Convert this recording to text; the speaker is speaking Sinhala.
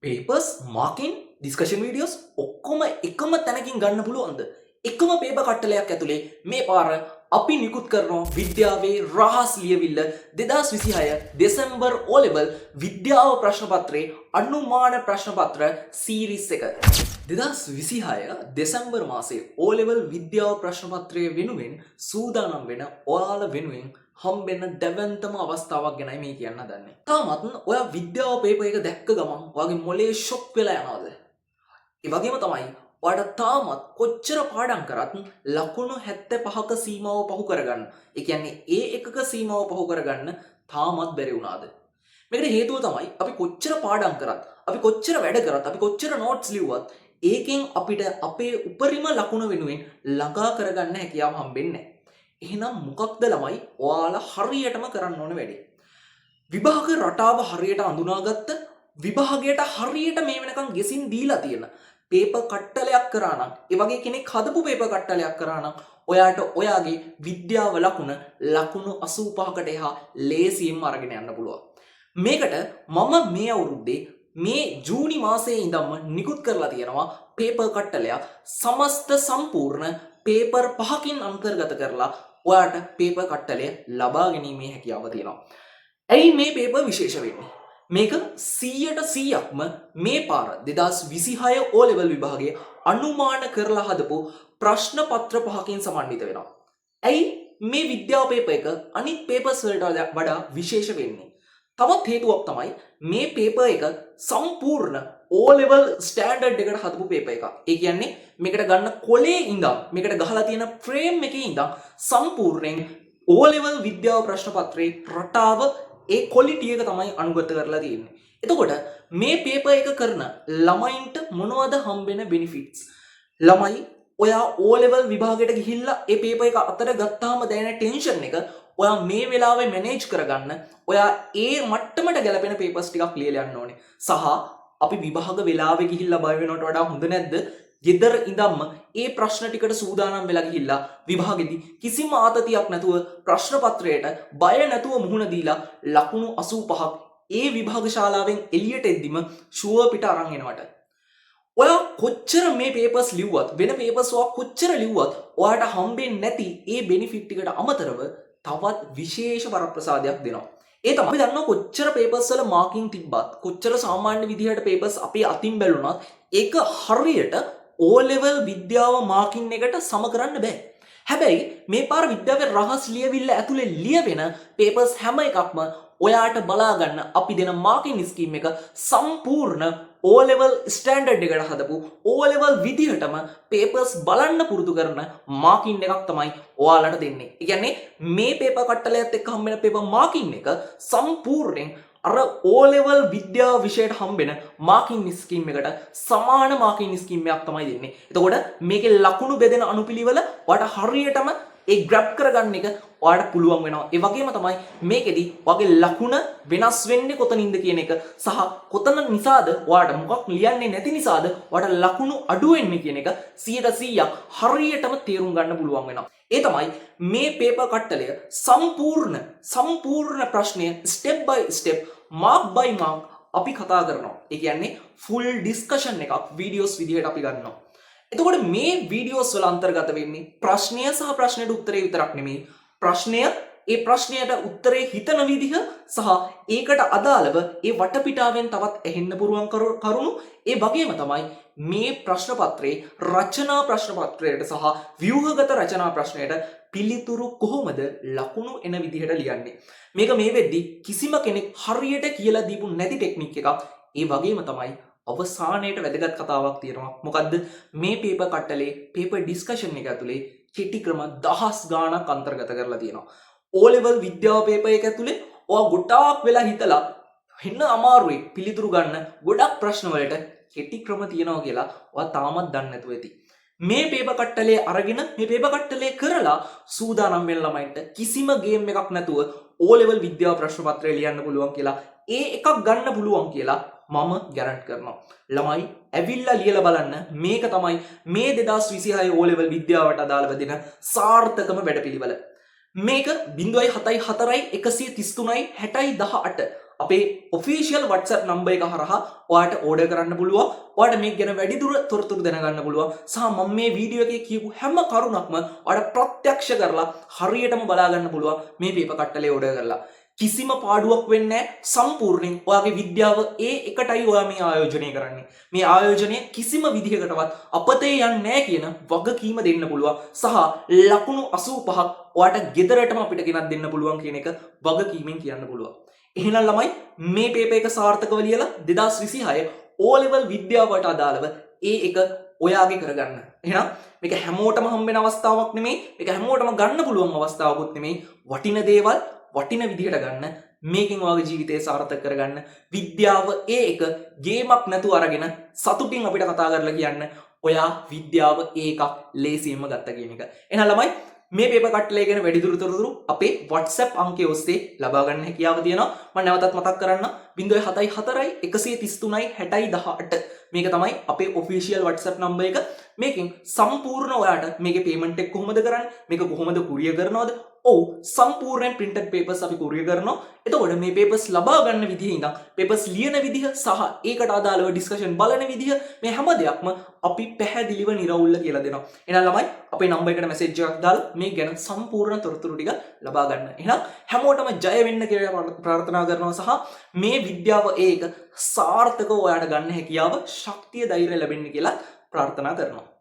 පේපර්ස් මාකින් ඩිස්කෂන් වීඩියෝස් ඔක්කොම එකම තැනකින් ගන්න පුළුවන්ද? එකම පේපර් කට්ටලයක් ඇතුලේ මේ පාර අපි නිකුත් කරනවා විද්‍යාවේ රහස් ලියවිල්ල 2026 දෙසැම්බර් O level විද්‍යාව ප්‍රශ්න පත්‍රයේ අනුමාන ප්‍රශ්න පත්‍ර සීරීස් එක. 2026 දෙසැම්බර් මාසයේ O level විද්‍යාව ප්‍රශ්න පත්‍රය වෙනුවෙන් සූදානම් වෙන ඔයාලා වෙනුවෙන් හම්බෙන්න දැවැන්තම අවස්ථාවක් ගැනයි මේ කියන්න හදන්නේ. තාමත් ඔයා විද්‍යාව පේපර් එක දැක්ක ගමන් ඔයාගේ මොලේ ෂොක් වෙලා යනවද? ඒ වගේම තමයි ඔයාට තාමත් කොච්චර පාඩම් කරත් ලකුණු 75ක සීමාව පහු කරගන්න. ඒ කියන්නේ ඒ එකක සීමාව පහු කරගන්න තාමත් බැරි වුණාද? මේකට හේතුව තමයි අපි කොච්චර පාඩම් කරත්, අපි කොච්චර වැඩ කරත්, අපි කොච්චර නෝට්ස් ලිව්වත් ඒකෙන් අපිට අපේ උපරිම ලකුණ වෙනුවෙන් ළඟා කරගන්න හැකියාව හම්බෙන්නේ නැහැ. එහෙනම් මොකක්ද ළමයි ඔයාලා හරියටම කරන්න ඕන වැඩේ? විභාග රටාව හරියට අඳුනාගත්ත, විභාගයට හරියට මේ වෙනකන් ගෙසින් දීලා තියෙන පේපර් කට්ටලයක් කරා නම්, ඒ වගේ කෙනෙක් හදපු පේපර් කට්ටලයක් කරා නම් ඔයාට ඔයාගේ විද්‍යාව ලකුණු 85කට එහා ලේසියෙන්ම අරගෙන යන්න පුළුවන්. මේකට මම මේ අවුරුද්දේ මේ ජූනි මාසයේ ඉඳන්ම නිකුත් කරලා තියෙනවා පේපර් කට්ටලයක් සමස්ත සම්පූර්ණ පේපර් 5කින් අන්තර්ගත කරලා ඔයාට පේපර් කට්ටලය ලබා ගැනීමේ හැකියාව තියෙනවා. ඇයි මේ පේපර් විශේෂ වෙන්නේ? මේක 100%ක්ම මේ පාර 2026 O level විභාගයේ අනුමාන කරලා හදපු ප්‍රශ්න පත්‍ර 5කින් සමන්විත වෙනවා. ඇයි මේ විද්‍යාව පේපර් එක අනිත් පේපර්ස් වලට වඩා විශේෂ වෙන්නේ? තවත් හේතුවක් තමයි මේ පේපර් එක සම්පූර්ණ O level ස්ටෑන්ඩඩ් එකට හදපු පේපර් එකක්. ඒ කියන්නේ මේකට ගන්න කොලේ ඉඳන් මේකට ගහලා තියෙන ෆ්‍රේම් එකේ ඉඳන් සම්පූර්ණයෙන් O level විද්‍යාව ප්‍රශ්න පත්‍රයේ රටාව ඒ ක්වොලිටි එක තමයි අනුගත කරලා තියෙන්නේ. එතකොට මේ පේපර් එක කරන ළමයින්ට මොනවද හම්බෙන බෙනිෆිට්ස්? ළමයි ඔයා O level විභාගයට ගිහිල්ලා ඒ පේපර් එක අතර ගත්තාම දැනෙන ටෙන්ෂන් එක ඔයා මේ වෙලාවේ මැනේජ් කරගන්න ඔයා ඒ මට්ටමට ගැලපෙන පේපර්ස් ටිකක් ලියලා යන්න ඕනේ. සහ අපි විභාග වෙලාවේ ගිහිල්ලා බය වෙනවට වඩා හොඳ නැද්ද? ගෙදර ඉඳන්ම ඒ ප්‍රශ්න ටිකට සූදානම් වෙලා ගිහිල්ලා විභාගෙදි කිසිම ආතතියක් නැතුව ප්‍රශ්න පත්‍රයට බය නැතුව මුහුණ දීලා ලකුණු 85ක් ඒ විභාග ශාලාවෙන් එළියට එද්දිම ෂුවර් පිට අරන් එනවට. ඔයා කොච්චර මේ පේපර්ස් ලිව්වත්, වෙන පේපර්ස් ඔයා කොච්චර ලිව්වත් ඔයාට හම්බෙන්නේ නැති ඒ බෙනිෆිට් ටිකට අමතරව තවත් විශේෂ වරප්‍රසාදයක් දෙනවා. ඒ තමයි දන්නවා කොච්චර පේපර්ස් වල මාකින් තිබ්බත්, කොච්චර සාමාන්‍ය විදිහට පේපර්ස් අපේ අතින් බැලුණත් ඒක හරියට O level විද්‍යාව මාකින් එකට සම කරන්න බෑ. හැබැයි මේ පාර විද්‍යාවේ රහස් ලියවිල්ල ඇතුලේ ලියවෙන පේපර්ස් හැම එකක්ම ඔයාට බලා ගන්න අපි දෙන මාකින් ස්කීම් එක සම්පූර්ණ O level ස්ටෑන්ඩඩ් එකට හදපු O level විදිහටම පේපර්ස් බලන්න පුරුදු කරන මාකින් එකක් තමයි ඔයාලට දෙන්නේ. ඒ කියන්නේ මේ පේපර් කට්ටලයත් එක්ක හම්බෙන පේපර් මාකින් එක සම්පූර්ණයෙන් අර O level විද්‍යාව විෂයට හම්බෙන මාකින් ස්කීම් එකට සමාන මාකින් ස්කීම් එකක් තමයි දෙන්නේ. එතකොට මේකේ ලකුණු බෙදෙන අනුපිළිවෙල ඔයාලට හරියටම ඒ ග්‍රැබ් කරගන්න එක ඔයාලට පුළුවන් වෙනවා. ඒ වගේම තමයි මේකෙදි ඔයාගේ ලකුණ වෙනස් වෙන්නේ කොතනින්ද කියන එක සහ කොතන නිසාද ඔයාලට මොකක් ලියන්නේ නැති නිසාද ඔයාලට ලකුණු අඩු වෙන්නේ කියන එක 100% හරියටම තේරුම් ගන්න පුළුවන් වෙනවා. ඒ තමයි මේ පේපර් කට්ටලය සම්පූර්ණ ප්‍රශ්නය ස්ටෙප් බයි ස්ටෙප් මාක් බයි මාක් අපි කතා කරනවා. ඒ කියන්නේ ෆුල් ඩිස්කෂන් එකක් වීඩියෝස් විදිහට අපි ගන්නවා. එතකොට මේ වීඩියෝස් වල අන්තර්ගත වෙන්නේ ප්‍රශ්නය සහ ප්‍රශ්නයට උත්තරේ විතරක් නෙමෙයි. ප්‍රශ්නය, ඒ ප්‍රශ්නයට උත්තරේ හිතන විදිහ සහ ඒකට අදාළව ඒ වටපිටාවෙන් තවත් ඇහෙන්න පුරුවන් කරුණු, ඒ වගේම තමයි මේ ප්‍රශ්න පත්‍රයේ රචනා ප්‍රශ්න පත්‍රයට සහ ව්‍යුහගත රචනා ප්‍රශ්නයට පිළිතුරු කොහොමද ලකුණු එන විදිහට ලියන්නේ. මේක මේ වෙද්දි කිසිම කෙනෙක් හරියට කියලා දීපු නැති ටෙක්නික් එකක්. ඒ වගේම තමයි අවසානයේට වැදගත් කතාවක් තියෙනවා. මොකද්ද? මේ පේපර් කට්ටලේ පේපර් ඩිස්කෂන් එක ඇතුලේ කෙටි ක්‍රම 10 ගාණක් අන්තර්ගත කරලා තියෙනවා. O level විද්‍යාව පේපර් එක ඇතුලේ ඔයා ගොඩාක් වෙලා හිතලා වෙන අමාරුයි පිළිතුරු ගන්න ගොඩක් ප්‍රශ්න වලට කෙටි ක්‍රම තියෙනවා කියලා ඔයා තාමත් දන්නේ නැතුව ඇති. මේ පේපර් කට්ටලේ අරගෙන මේ පේපර් කට්ටලේ කරලා සූදානම් වෙන ළමයින්ට කිසිම ගේම් එකක් නැතුව O level විද්‍යාව ප්‍රශ්න පත්‍රය ලියන්න පුළුවන් කියලා, ඒ එකක් ගන්න පුළුවන් කියලා මම ගැරන්ට් කරනවා. ළමයි ඇවිල්ලා ලියලා බලන්න. මේක තමයි මේ 2026 O level විද්‍යාවට අදාළව දෙන සාර්ථකම වැඩපිළිවෙල. මේක 0.74 133 60 18 අපේ ඔෆිෂියල් WhatsApp නම්බර් එක හරහා ඔයාට ඕඩර් කරන්න පුළුවන්. ඔයාට මේක ගැන වැඩිදුර තොරතුරු දැනගන්න පුළුවන්. සහ මම මේ වීඩියෝ එකේ කියපු හැම කරුණක්ම ඔයාට ප්‍රත්‍යක්ෂ කරලා හරියටම බලා ගන්න පුළුවන් මේ පේපර් කට්ටලේ ඕඩර් කරලා. කිසිම පාඩුවක් වෙන්නේ නැහැ. සම්පූර්ණයෙන් ඔයාගේ විද්‍යාව ඒ එකටයි ඔයා මේ ආයෝජනය කරන්නේ. මේ ආයෝජනය කිසිම විදිහකටවත් අපතේ යන්නේ නැහැ කියන වගකීම දෙන්න පුළුවන්. සහ ලකුණු 85ක් ඔයාට ගෙදරටම අපිට ගෙනත් දෙන්න පුළුවන් කියන එක වගකීමෙන් කියන්න පුළුවන්. එහෙනම් ළමයි මේ පේපර් එක සාර්ථකව ලියලා 2026 O level විද්‍යාවට අදාළව ඒ එක ඔයාගේ කරගන්න. එහෙනම් මේක හැමෝටම හම්බ වෙන අවස්ථාවක් නෙමෙයි. මේක හැමෝටම ගන්න පුළුවන් අවස්ථාවකුත් නෙමෙයි. වටින දේවල් වටින විදිහට ගන්න. මේකෙන් ඔයාගේ ජීවිතය සාර්ථක කරගන්න. විද්‍යාව ඒ එක ගේමක් නැතුව අරගෙන සතුටින් අපිට කතා කරලා කියන්න ඔයා විද්‍යාව ඒ එකක් ලේසියෙන්ම ගත්ත කියන එක. එහෙනම් ළමයි මේ පේපර් කට්ටලය ගැන වැඩිදුර තොරතුරු අපේ WhatsApp අංකය ඔස්සේ ලබා ගන්න හැකියාව තියෙනවා. මම නැවතත් මතක් කරන්න 074 133 60 18 මේක තමයි අපේ ඔෆිෂියල් WhatsApp නම්බර් එක. මේකෙන් සම්පූර්ණ ඔයාට මේකේ පේමන්ට් එක කොහොමද කරන්නේ? මේක කොහොමද කුරියර් කරනවද? ඔව් සම්පූර්ණ printed papers අපි කුරියර් කරනවා. එතකොට මේ papers ලබා ගන්න විදිහ ඉඳන් papers ලියන විදිහ සහ ඒකට අදාළව discussion බලන විදිහ මේ හැම දෙයක්ම අපි පැහැදිලිව නිරවුල්ව කියලා දෙනවා. එහෙනම් ළමයි අපේ නම්බර් එකට මැසේජ් එකක් දාලා මේ ගැන සම්පූර්ණ තොරතුරු ටික ලබා ගන්න. එහෙනම් හැමෝටම ජය වෙන්න කියලා ප්‍රාර්ථනා කරනවා සහ මේ විද්‍යාව ඒක සාර්ථකව ඔයාලට ගන්න හැකියාව ශක්තිය ධෛර්යය ලැබෙන්න කියලා ප්‍රාර්ථනා කරනවා.